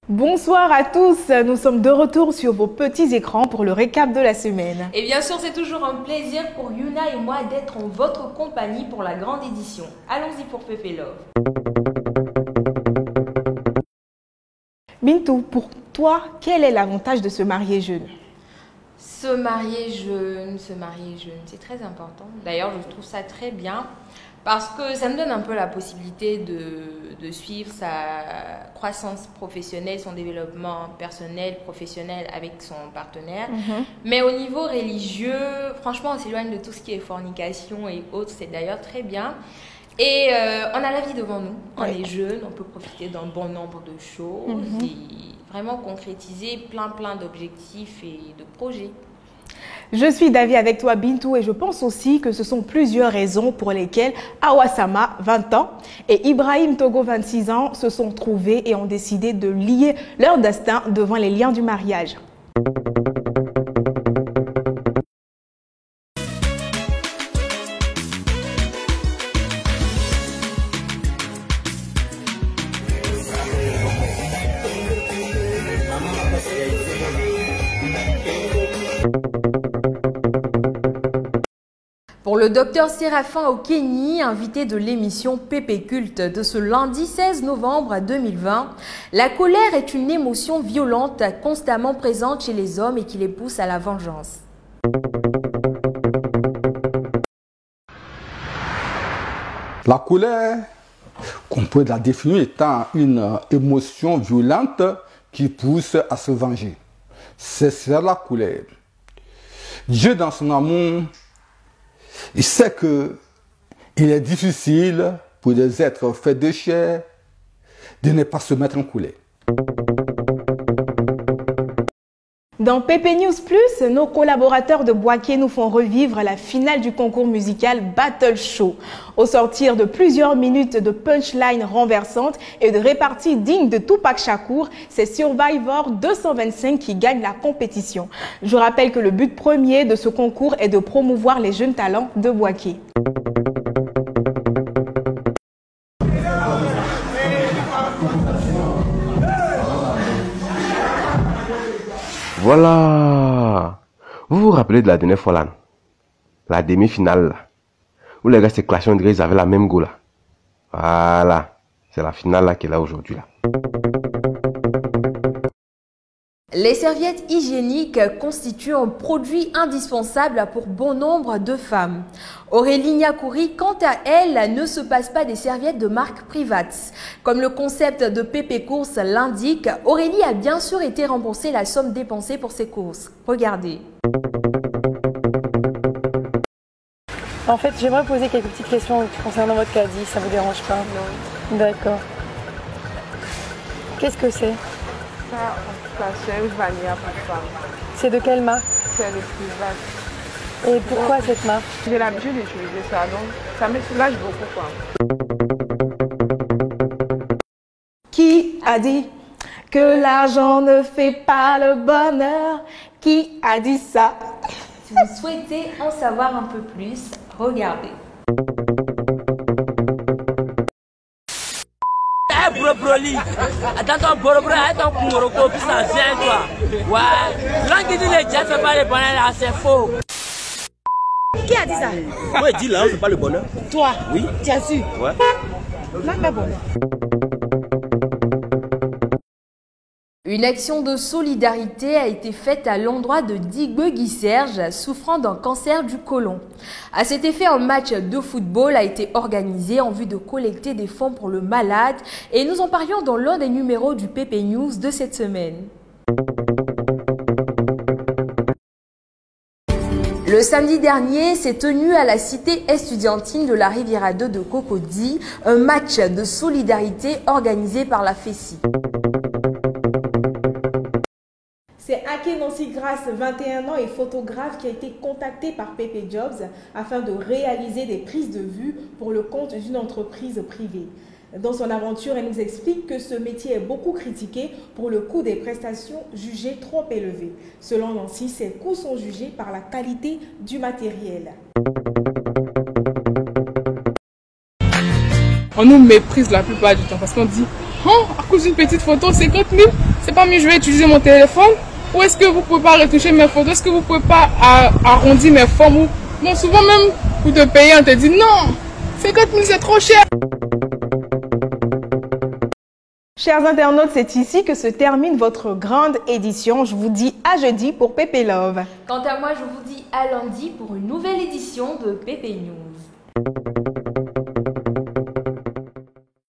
Bonsoir à tous, nous sommes de retour sur vos petits écrans pour le récap de la semaine. Et bien sûr, c'est toujours un plaisir pour Yuna et moi d'être en votre compagnie pour la grande édition. Allons-y pour Pépé Love. Bintou, pour toi, quel est l'avantage de se marier jeune? Se marier jeune, c'est très important. D'ailleurs, je trouve ça très bien parce que ça me donne un peu la possibilité de suivre sa croissance professionnelle, son développement personnel, professionnel avec son partenaire. Mais au niveau religieux, franchement, on s'éloigne de tout ce qui est fornication et autres. C'est d'ailleurs très bien. Et on a la vie devant nous. On est jeune, on peut profiter d'un bon nombre de choses et vraiment concrétiser plein d'objectifs et de projets. Je suis d'avis avec toi, Bintou, et je pense aussi que ce sont plusieurs raisons pour lesquelles Awasama, 20 ans, et Ibrahim Togo, 26 ans, se sont trouvés et ont décidé de lier leur destin devant les liens du mariage. Pour le docteur Séraphin Okenyi, invité de l'émission Pépé Culte de ce lundi 16 novembre 2020, la colère est une émotion violente constamment présente chez les hommes et qui les pousse à la vengeance. La colère, qu'on peut la définir étant une émotion violente qui pousse à se venger. C'est ça la colère. Dieu dans son amour, il sait qu'il est difficile pour des êtres faits de chair de ne pas se mettre en colère. Dans Pépé News Plus, nos collaborateurs de Boaké nous font revivre la finale du concours musical Battle Show. Au sortir de plusieurs minutes de punchline renversantes et de réparties dignes de Tupac Shakur, c'est Survivor 225 qui gagne la compétition. Je rappelle que le but premier de ce concours est de promouvoir les jeunes talents de Boaké. Voilà. Vous vous rappelez de la dernière fois là, la demi-finale là, où les gars se clashaient, on dirait qu'ils avaient la même go là. Voilà. C'est la finale là qui est là aujourd'hui là. Les serviettes hygiéniques constituent un produit indispensable pour bon nombre de femmes. Aurélie Niakouri, quant à elle, ne se passe pas des serviettes de marque Private. Comme le concept de Pépé Courses l'indique, Aurélie a bien sûr été remboursée la somme dépensée pour ses courses. Regardez. En fait, j'aimerais poser quelques petites questions concernant votre caddie, ça vous dérange pas? Non. D'accord. Qu'est-ce que c'est? C'est une vanille pour femmes. C'est de quelle marque? C'est le Private. Et pourquoi cette marque? J'ai l'habitude d'utiliser ça, donc ça me soulage beaucoup, quoi. Qui a dit que l'argent ne fait pas le bonheur? Qui a dit ça? Si vous souhaitez en savoir un peu plus, regardez. Broly. Attends, Borobro, attends, Kumoroko, puis ça vient, toi. Ouais. L'un qui dit les Jets fait pas le bonheur, là, c'est faux. Qui a dit ça? Ouais, dis là, c'est pas le bonheur. Toi? Oui. Tu as su? Ouais. Non, mais bon. Une action de solidarité a été faite à l'endroit de Digbe Guy Serge, souffrant d'un cancer du côlon. À cet effet, un match de football a été organisé en vue de collecter des fonds pour le malade et nous en parlions dans l'un des numéros du Pépé News de cette semaine. Le samedi dernier s'est tenu à la cité estudiantine de la Riviera 2 de Cocody un match de solidarité organisé par la FESI. C'est Ake Nancy Grace, 21 ans et photographe, qui a été contacté par Pépé Jobs afin de réaliser des prises de vue pour le compte d'une entreprise privée. Dans son aventure, elle nous explique que ce métier est beaucoup critiqué pour le coût des prestations jugées trop élevées. Selon Nancy, ces coûts sont jugés par la qualité du matériel. on nous méprise la plupart du temps parce qu'on dit oh, à cause d'une petite photo, 50 000, c'est pas mieux, je vais utiliser mon téléphone. Ou est-ce que vous pouvez pas retoucher mes photos? Est-ce que vous pouvez pas arrondir mes formes? Bon, souvent même, pour te payer, on te dit non, 50 000 c'est trop cher. Chers internautes, c'est ici que se termine votre grande édition. Je vous dis à jeudi pour Pépé Love. Quant à moi, je vous dis à lundi pour une nouvelle édition de Pépé News.